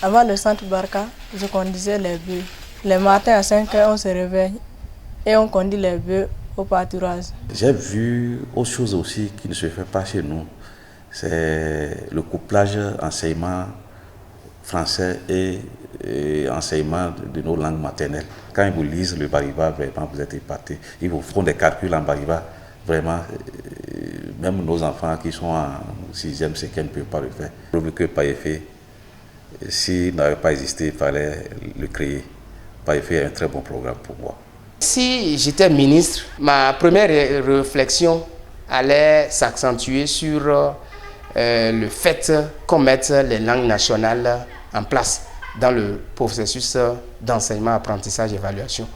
Avant le centre Barka, je conduisais les bœufs. Le matin à 5 h, on se réveille et on conduit les bœufs au pâturage. J'ai vu autre chose aussi qui ne se fait pas chez nous. C'est le couplage enseignement français et enseignement de nos langues maternelles. Quand ils vous lisent le bariba, vraiment vous êtes épatés. Ils vous font des calculs en bariba. Vraiment, même nos enfants qui sont en 6e, 5e ne peuvent pas le faire. Le problème que Païfé, s'il n'avait pas existé, il fallait le créer. Païfé est un très bon programme pour moi. Si j'étais ministre, ma première réflexion allait s'accentuer sur le fait qu'on mette les langues nationales en place dans le processus d'enseignement, apprentissage, évaluation.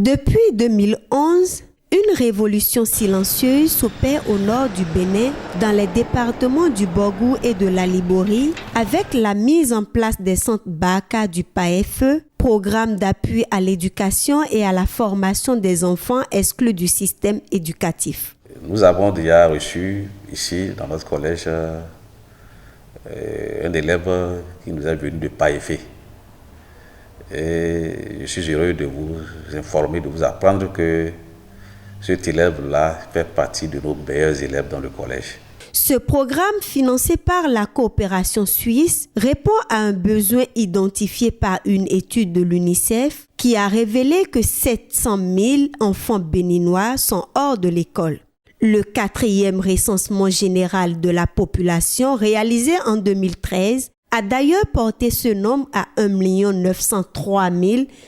Depuis 2011, une révolution silencieuse s'opère au nord du Bénin, dans les départements du Borgou et de la Libori, avec la mise en place des centres Barka du PAEFE, programme d'appui à l'éducation et à la formation des enfants exclus du système éducatif. Nous avons déjà reçu ici, dans notre collège, un élève qui nous est venu de PAEFE. Et je suis heureux de vous informer, de vous apprendre que cet élève-là fait partie de nos meilleurs élèves dans le collège. Ce programme, financé par la coopération suisse, répond à un besoin identifié par une étude de l'UNICEF qui a révélé que 700 000 enfants béninois sont hors de l'école. Le 4e recensement général de la population, réalisé en 2013, a d'ailleurs porté ce nombre à 1 903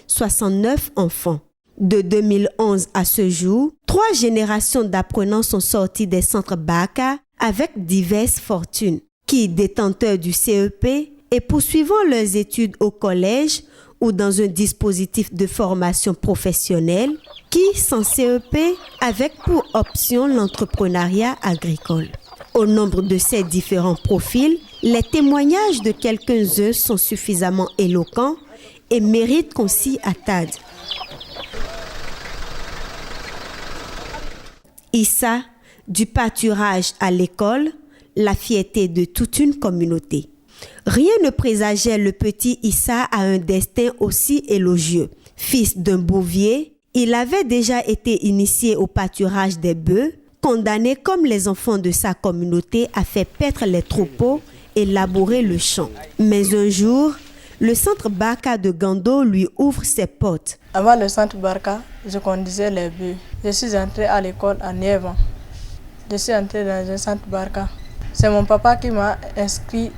069 enfants. De 2011 à ce jour, 3 générations d'apprenants sont sorties des centres Barka avec diverses fortunes, qui, détenteurs du CEP et poursuivant leurs études au collège ou dans un dispositif de formation professionnelle, qui, sans CEP, avec pour option l'entrepreneuriat agricole. Au nombre de ces différents profils, les témoignages de quelques-uns sont suffisamment éloquents et méritent qu'on s'y attarde. Issa, du pâturage à l'école, la fierté de toute une communauté. Rien ne présageait le petit Issa à un destin aussi élogieux. Fils d'un bouvier, il avait déjà été initié au pâturage des bœufs, condamné comme les enfants de sa communauté à faire paître les troupeaux et labourer le champ. Mais un jour, le centre Barka de Gando lui ouvre ses portes. Avant le centre Barka, je conduisais les bœufs. Je suis entré à l'école à 9 ans. Je suis entré dans un centre Barka. C'est mon papa qui m'a inscrit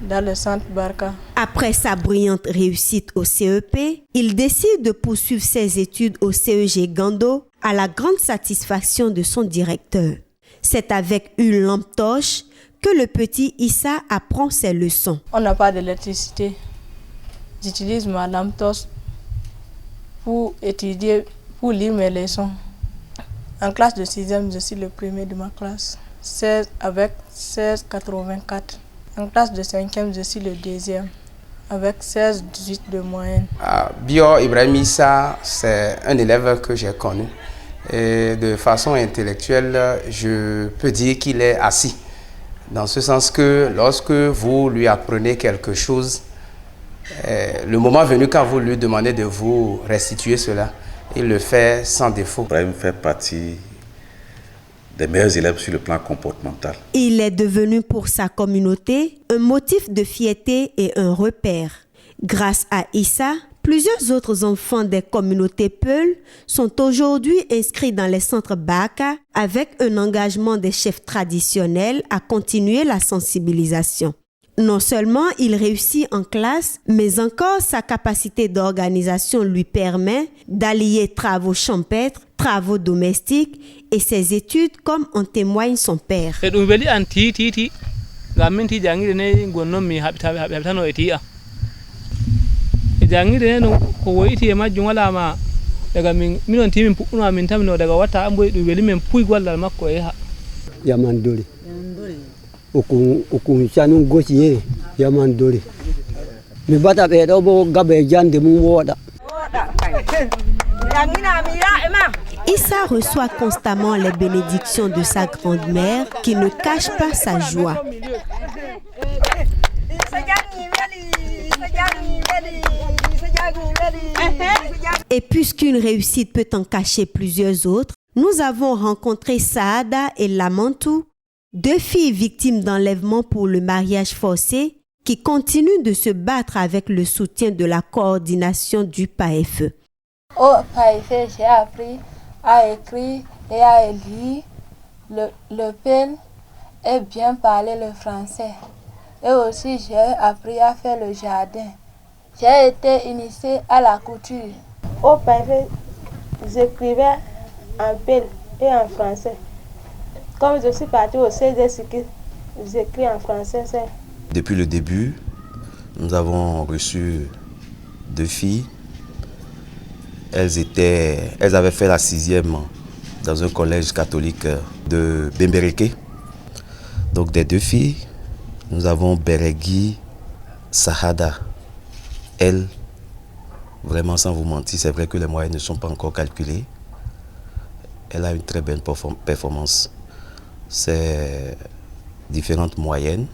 dans le centre Barka. Après sa brillante réussite au CEP, il décide de poursuivre ses études au CEG Gando à la grande satisfaction de son directeur. C'est avec une lampe torche que le petit Issa apprend ses leçons. On n'a pas d'électricité. J'utilise ma lampe torche pour étudier, pour lire mes leçons. En classe de 6e, je suis le premier de ma classe, 16 avec 16,84. En classe de 5e, je suis le 2e, avec 16,18 de moyenne. Bio Ibrahim Issa, c'est un élève que j'ai connu. Et de façon intellectuelle, je peux dire qu'il est assis. Dans ce sens que lorsque vous lui apprenez quelque chose, le moment venu quand vous lui demandez de vous restituer cela, il le fait sans défaut. Ibrahim fait partie des meilleurs élèves sur le plan comportemental. Il est devenu pour sa communauté un motif de fierté et un repère. Grâce à Issa, plusieurs autres enfants des communautés Peul sont aujourd'hui inscrits dans les centres Barka avec un engagement des chefs traditionnels à continuer la sensibilisation. Non seulement il réussit en classe, mais encore sa capacité d'organisation lui permet d'allier travaux champêtres, travaux domestiques et ses études comme en témoigne son père. jangi de no ko woyti e majjum wala ma daga minon timin puɗɗuma min tamino daga wata amboy ɗum weli men puy gollal makko e ha Yamandori okun sanu gosi Yamandori mi bata ɓe ɗo bo gabe jande mum woɗa. Issa reçoit constamment les bénédictions de sa grand-mère qui ne cache pas sa joie. Et puisqu'une réussite peut en cacher plusieurs autres, nous avons rencontré Saada et Lamantou, 2 filles victimes d'enlèvement pour le mariage forcé qui continuent de se battre avec le soutien de la coordination du PAEFE. Au PAEFE, j'ai appris à écrire et à lire le PEL et bien parler le français. Et aussi, j'ai appris à faire le jardin. J'ai été initiée à la couture. Au PAEFE, j'écrivais en PEL et en français. Comme je suis partie au CDC, j'écris en français. Depuis le début, nous avons reçu 2 filles. Elles avaient fait la 6e dans un collège catholique de Bembereke. Donc des 2 filles, nous avons Beregui Sahada. Elle, vraiment sans vous mentir, c'est vrai que les moyens ne sont pas encore calculés. Elle a une très belle performance. C'est différentes moyennes,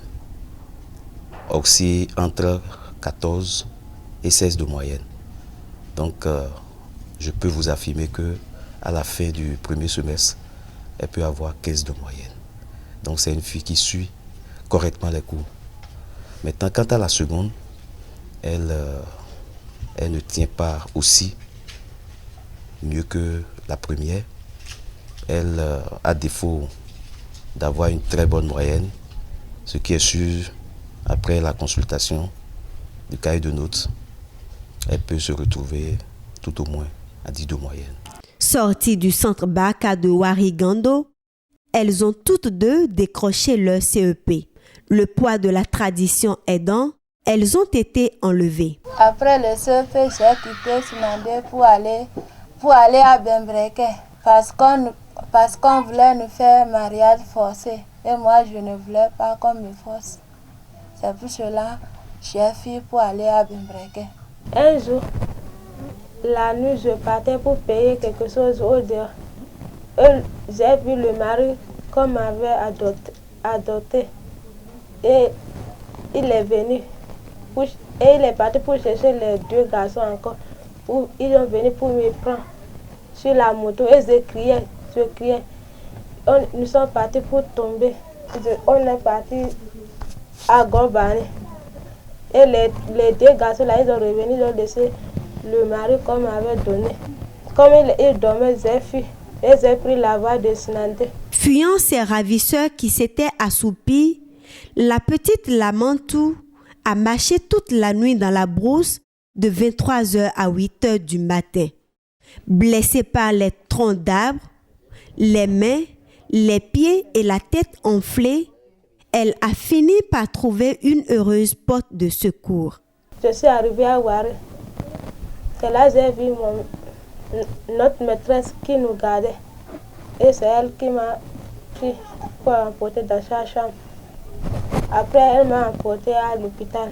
aussi entre 14 et 16 de moyenne. Donc, je peux vous affirmer qu'à la fin du premier semestre, elle peut avoir 15 de moyenne. Donc, c'est une fille qui suit correctement les cours. Maintenant, quant à la seconde, elle ne tient pas aussi mieux que la première. Elle a défaut d'avoir une très bonne moyenne, ce qui est sûr, après la consultation du cahier de notes, elle peut se retrouver tout au moins à 10 de moyenne. Sorties du centre Baka de Warigando, elles ont toutes 2 décroché leur CEP. Le poids de la tradition aidant, elles ont été enlevées. Après le CEP, j'ai quitté Sinandé pour aller à Bembereke parce qu'on voulait nous faire mariage forcé. Et moi, je ne voulais pas qu'on me force. C'est pour cela que j'ai fui pour aller à Bembereke. Un jour, la nuit, je partais pour payer quelque chose au dehors. J'ai vu le mari qu'on m'avait adopté. Et il est venu. Et il est parti pour chercher les 2 garçons encore. Ils sont venus pour me prendre sur la moto. Et je criais. Nous sommes partis pour tomber. On est parti à Gombani. Et les 2 garçons là, ils sont revenus, ils ont laissé le mari qu'on m'avait donné. Comme il dormait, j'ai fui. Et j'ai pris la voie de Sinandé. Fuyant ses ravisseurs qui s'étaient assoupis, la petite Lamantou a marché toute la nuit dans la brousse de 23h à 8h du matin. Blessée par les troncs d'arbres, les mains, les pieds et la tête enflée, elle a fini par trouver une heureuse porte de secours. Je suis arrivée à Ouaré. C'est là que j'ai vu notre maîtresse qui nous gardait. Et c'est elle qui m'a pris pour emporter dans sa chambre. Après, elle m'a emporté à l'hôpital.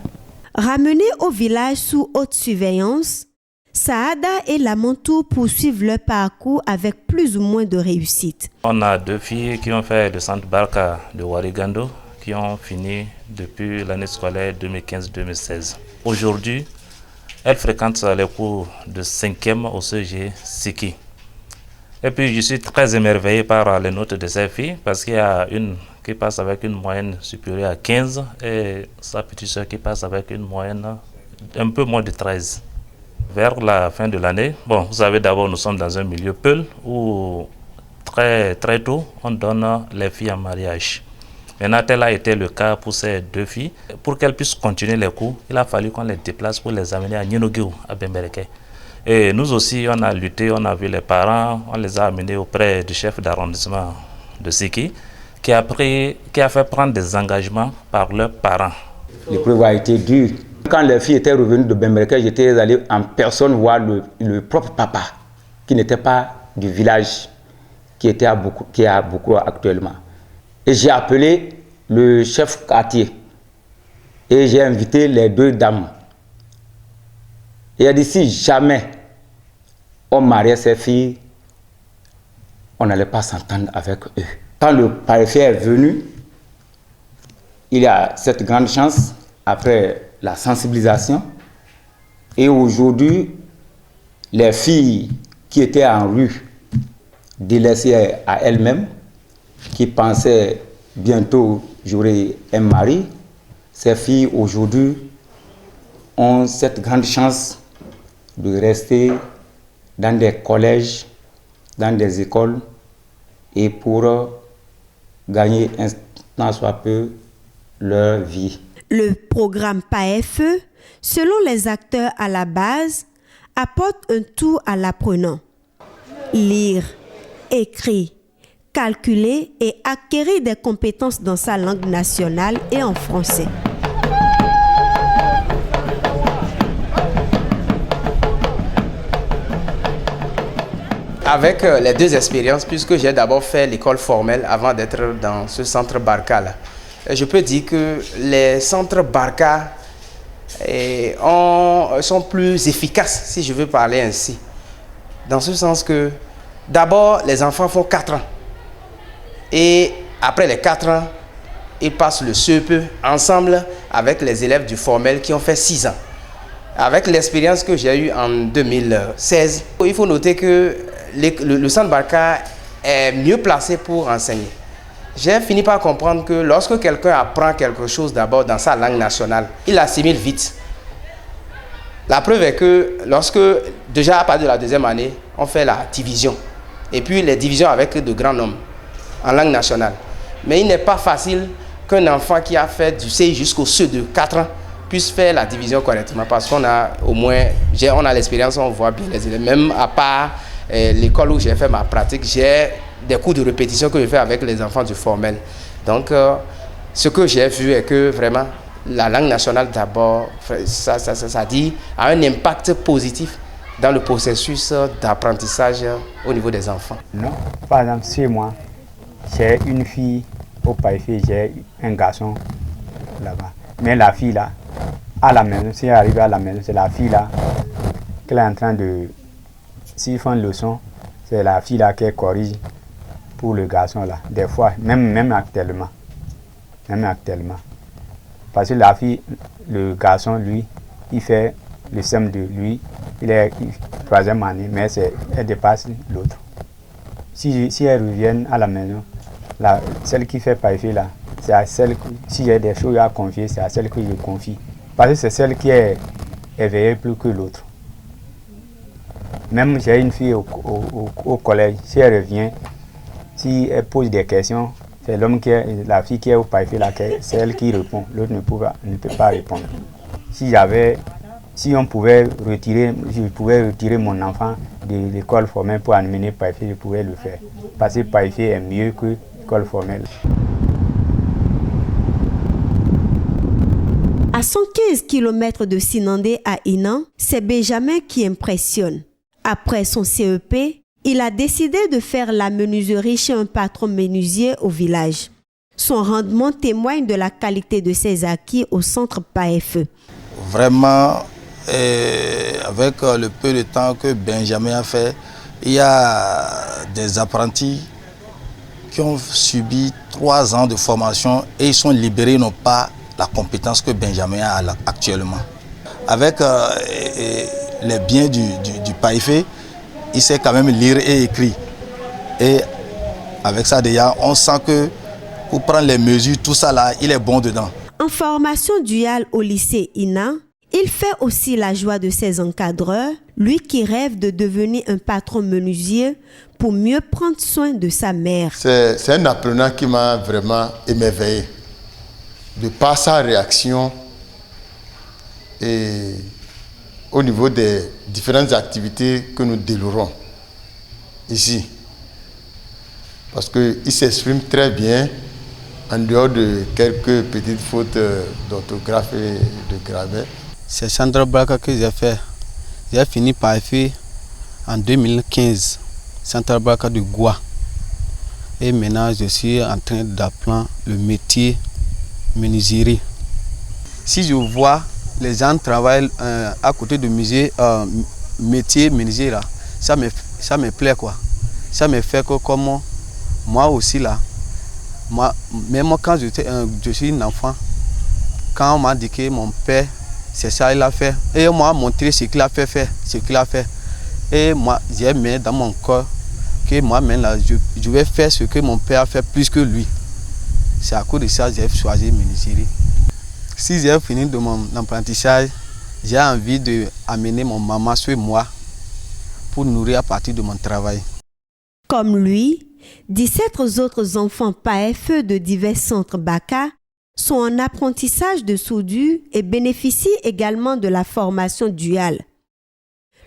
Ramenés au village sous haute surveillance, Saada et Lamantou poursuivent leur parcours avec plus ou moins de réussite. On a 2 filles qui ont fait le centre Barka de Warigando, qui ont fini depuis l'année scolaire 2015-2016. Aujourd'hui, elles fréquentent les cours de 5e au CG Siki. Et puis je suis très émerveillé par les notes de ces filles parce qu'il y a une qui passe avec une moyenne supérieure à 15 et sa petite soeur qui passe avec une moyenne un peu moins de 13. Vers la fin de l'année, bon, vous savez d'abord nous sommes dans un milieu Peul où très tôt on donne les filles en mariage. Maintenant, tel a été le cas pour ces 2 filles. Pour qu'elles puissent continuer les cours, il a fallu qu'on les déplace pour les amener à Ninogueu, à Bembereke. Et nous aussi, on a lutté, on a vu les parents, on les a amenés auprès du chef d'arrondissement de Siki, qui a fait prendre des engagements par leurs parents. L'épreuve a été dure, Quand les filles étaient revenues de Bemberkele, j'étais allé en personne voir le propre papa, qui n'était pas du village, qui est à Boukoura actuellement. Et j'ai appelé le chef quartier et j'ai invité les deux dames. Et il a dit si jamais on mariait ces filles, on n'allait pas s'entendre avec eux. Quand le préfet est venu, il y a cette grande chance, après la sensibilisation, et aujourd'hui, les filles qui étaient en rue, délaissées à elles-mêmes, qui pensaient bientôt j'aurai un mari, ces filles aujourd'hui ont cette grande chance de rester dans des collèges, dans des écoles, et pour gagner un tant soit peu leur vie. Le programme PAEFE, selon les acteurs à la base, apporte un tout à l'apprenant. Lire, écrire, calculer et acquérir des compétences dans sa langue nationale et en français. Avec les deux expériences, puisque j'ai d'abord fait l'école formelle avant d'être dans ce centre Barka, je peux dire que les centres Barka sont plus efficaces, si je veux parler ainsi. Dans ce sens que, d'abord, les enfants font 4 ans. Et après les 4 ans, ils passent le CEP ensemble avec les élèves du formel qui ont fait 6 ans. Avec l'expérience que j'ai eue en 2016, il faut noter que le centre Barka est mieux placé pour enseigner. J'ai fini par comprendre que lorsque quelqu'un apprend quelque chose d'abord dans sa langue nationale, il assimile vite. La preuve est que lorsque, déjà à partir de la 2e année, on fait la division. Et puis les divisions avec de grands nombres en langue nationale. Mais il n'est pas facile qu'un enfant qui a fait du CI jusqu'au CE2, 4 ans, puisse faire la division correctement. Parce qu'on a au moins, on a l'expérience, on voit bien les élèves. Même à part l'école où j'ai fait ma pratique, j'ai des cours de répétition que je fais avec les enfants du formel. Donc, ce que j'ai vu est que vraiment, la langue nationale d'abord, ça dit, a un impact positif dans le processus d'apprentissage au niveau des enfants. Non, par exemple, chez moi, j'ai une fille au PAEFE, j'ai un garçon là-bas. Mais la fille là, à la maison, si elle arrive à la maison, c'est la fille là qu'elle est en train de... S'ils font une leçon, c'est la fille là qui corrige pour le garçon là. Des fois, même actuellement. Parce que la fille, le garçon, lui, il fait le SEM de lui, il est 3e année, mais elle dépasse l'autre. Si elles reviennent à la maison, celle qui fait PAEFE là, c'est à celle, si j'ai des choses à confier, c'est à celle que je confie. Parce que c'est celle qui est éveillée plus que l'autre. Même j'ai une fille au collège, si elle revient, si elle pose des questions, c'est la fille qui est au PAEFE là, c'est elle qui répond, l'autre ne peut pas répondre. Si on pouvait je pouvais retirer mon enfant de l'école formelle pour amener PAEFE, je pouvais le faire. Parce que PAEFE est mieux que l'école formelle. À 115 km de Sinandé à Inan, c'est Benjamin qui impressionne. Après son CEP, il a décidé de faire la menuiserie chez un patron menuisier au village. Son rendement témoigne de la qualité de ses acquis au centre PAEFE. Vraiment, avec le peu de temps que Benjamin a fait, il y a des apprentis qui ont subi 3 ans de formation et ils sont libérés, ils n'ont pas la compétence que Benjamin a actuellement. Avec les biens du PAEFE, il sait quand même lire et écrire. Et avec ça déjà, on sent que pour prendre les mesures, tout ça là, il est bon dedans. En formation duale au lycée INA, il fait aussi la joie de ses encadreurs, lui qui rêve de devenir un patron menuisier pour mieux prendre soin de sa mère. C'est un apprenant qui m'a vraiment émerveillé. De par sa réaction et au niveau des différentes activités que nous déroulons ici. Parce qu'il s'exprime très bien en dehors de quelques petites fautes d'orthographe et de grammaire. C'est Centre Baraka que j'ai fait. J'ai fini par faire en 2015, Centre Baraka de Goua. Et maintenant, je suis en train d'apprendre le métier menuiserie. Si je vois les gens travaillent à côté du musée, métier menuisier là, ça me plaît quoi. Ça me fait que comme moi aussi là, même quand je suis un enfant, quand on m'a dit que mon père, c'est ça il a fait, et on m'a montré ce qu'il a fait, ce qu'il a fait. Et moi, j'ai mis dans mon corps que moi maintenant, je vais faire ce que mon père a fait plus que lui. C'est à cause de ça que j'ai choisi menuiserie. Si j'ai fini de mon apprentissage, j'ai envie d'amener mon maman sur moi pour nourrir à partir de mon travail. Comme lui, 17 autres enfants PAEFE de divers centres BACA sont en apprentissage de soudure et bénéficient également de la formation duale.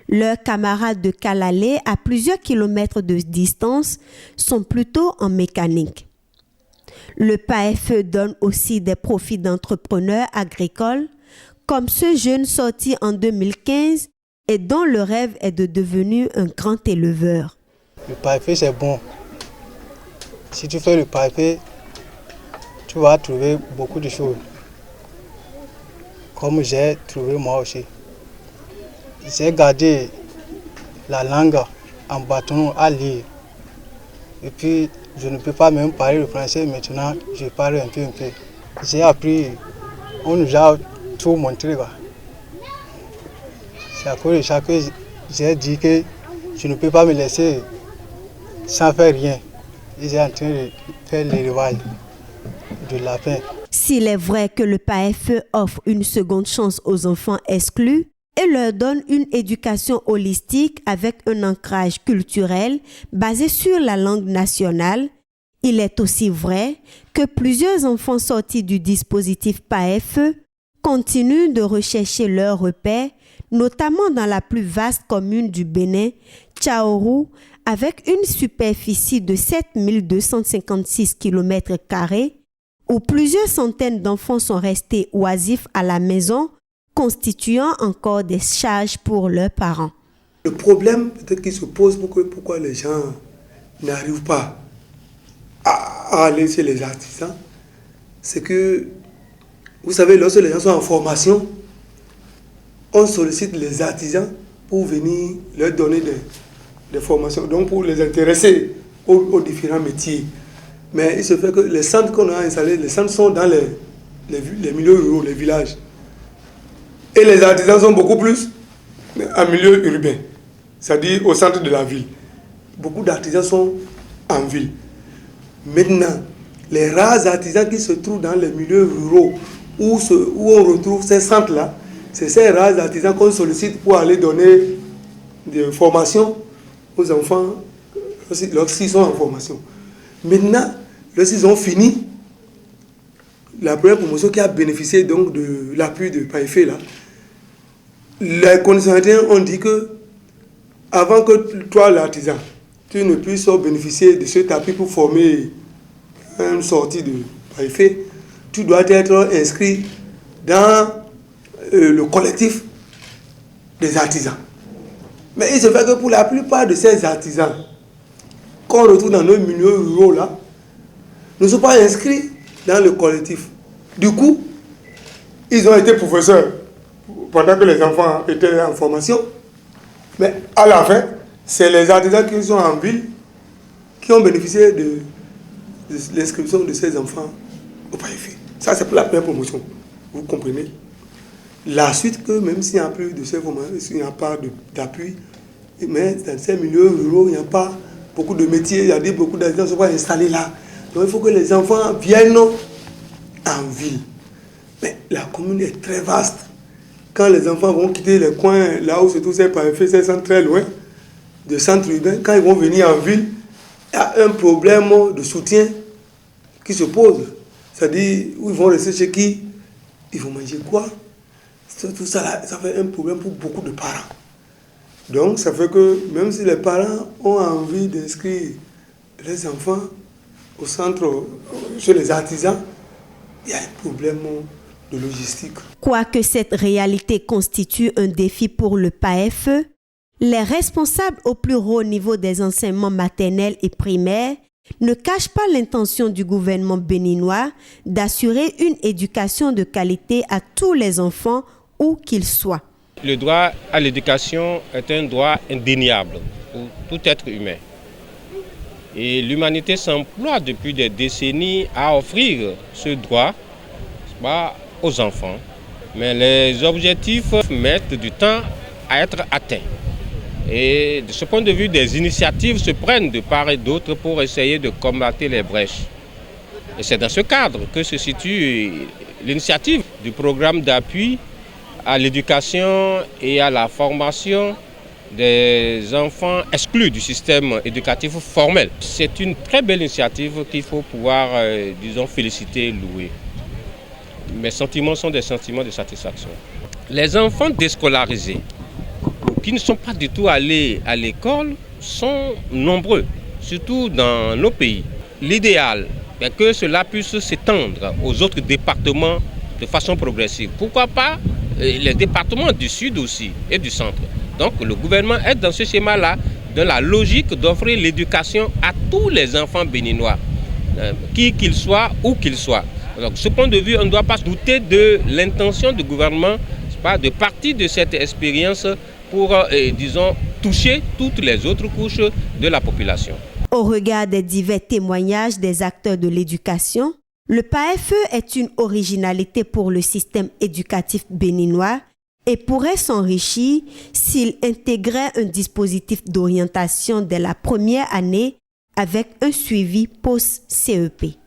Leurs camarades de Kalalé, à plusieurs kilomètres de distance, sont plutôt en mécanique. Le PAEFE donne aussi des profits d'entrepreneurs agricoles, comme ce jeune sorti en 2015 et dont le rêve est de devenir un grand éleveur. Le PAEFE, c'est bon. Si tu fais le PAEFE, tu vas trouver beaucoup de choses. Comme j'ai trouvé moi aussi. J'ai gardé la langue en bâton à lire. Et puis, je ne peux pas même parler le français maintenant, je parle un peu. J'ai appris, on nous a tout montré. C'est à cause de ça que j'ai dit que je ne peux pas me laisser sans faire rien. Et j'ai en train de faire l'élevage de lapin. S'il est vrai que le PAEFE offre une seconde chance aux enfants exclus et leur donne une éducation holistique avec un ancrage culturel basé sur la langue nationale, il est aussi vrai que plusieurs enfants sortis du dispositif PAEFE continuent de rechercher leurs repères, notamment dans la plus vaste commune du Bénin, Tchaourou, avec une superficie de 7256 km², où plusieurs centaines d'enfants sont restés oisifs à la maison, constituant encore des charges pour leurs parents. Le problème peut-être qui se pose, pourquoi les gens n'arrivent pas à aller chez les artisans, c'est que, vous savez, lorsque les gens sont en formation, on sollicite les artisans pour venir leur donner des formations, donc pour les intéresser aux différents métiers. Mais il se fait que les centres qu'on a installés, les centres sont dans les milieux ruraux, les villages. Et les artisans sont beaucoup plus en milieu urbain, c'est-à-dire au centre de la ville. Beaucoup d'artisans sont en ville. Maintenant, les rares artisans qui se trouvent dans les milieux ruraux, où on retrouve ces centres-là, c'est ces rares artisans qu'on sollicite pour aller donner des formations aux enfants lorsqu'ils sont en formation. Maintenant, lorsqu'ils ont fini, la première promotion qui a bénéficié donc de l'appui de PAEFE, là, les conditionnalités ont dit que avant que toi, l'artisan, tu ne puisses bénéficier de cet appui pour former une sortie de PAEFE, tu dois être inscrit dans le collectif des artisans. Mais il se fait que pour la plupart de ces artisans qu'on retrouve dans nos milieux ruraux là, ne sont pas inscrits dans le collectif. Du coup, ils ont été professeurs pendant que les enfants étaient en formation. Mais à la fin, c'est les artisans qui sont en ville qui ont bénéficié de l'inscription de ces enfants au PAEFE. Ça, c'est pour la première promotion. Vous comprenez? La suite, que même s'il n'y a plus de ces formations, s'il n'y a pas d'appui, mais dans ces milieux ruraux, il n'y a pas beaucoup de métiers, il y a beaucoup d'artisans qui ne sont pas installés là. Donc il faut que les enfants viennent en ville. Mais la commune est très vaste. Quand les enfants vont quitter les coins, là où se trouvent ces PAEFE, ces centres très loin, de centres urbains, quand ils vont venir en ville, il y a un problème de soutien qui se pose. C'est-à-dire, où ils vont rester chez qui? Ils vont manger quoi? Tout ça, là, ça fait un problème pour beaucoup de parents. Donc, ça fait que même si les parents ont envie d'inscrire les enfants au centre, chez les artisans, il y a un problème de logistique. Quoique cette réalité constitue un défi pour le PAEFE, les responsables au plus haut niveau des enseignements maternels et primaires ne cachent pas l'intention du gouvernement béninois d'assurer une éducation de qualité à tous les enfants, où qu'ils soient. Le droit à l'éducation est un droit indéniable pour tout être humain. Et l'humanité s'emploie depuis des décennies à offrir ce droit aux enfants. Mais les objectifs mettent du temps à être atteints. Et de ce point de vue, des initiatives se prennent de part et d'autre pour essayer de combattre les brèches. Et c'est dans ce cadre que se situe l'initiative du programme d'appui à l'éducation et à la formation des enfants exclus du système éducatif formel. C'est une très belle initiative qu'il faut pouvoir, féliciter et louer. Mes sentiments sont des sentiments de satisfaction. Les enfants déscolarisés, qui ne sont pas du tout allés à l'école, sont nombreux, surtout dans nos pays. L'idéal est que cela puisse s'étendre aux autres départements de façon progressive. Pourquoi pas les départements du sud aussi et du centre. Donc le gouvernement est dans ce schéma-là, dans la logique d'offrir l'éducation à tous les enfants béninois, qui qu'ils soient, où qu'ils soient. Donc de ce point de vue, on ne doit pas douter de l'intention du gouvernement de partir de cette expérience pour, toucher toutes les autres couches de la population. Au regard des divers témoignages des acteurs de l'éducation, le PAEFE est une originalité pour le système éducatif béninois et pourrait s'enrichir s'il intégrait un dispositif d'orientation dès la première année avec un suivi post-CEP.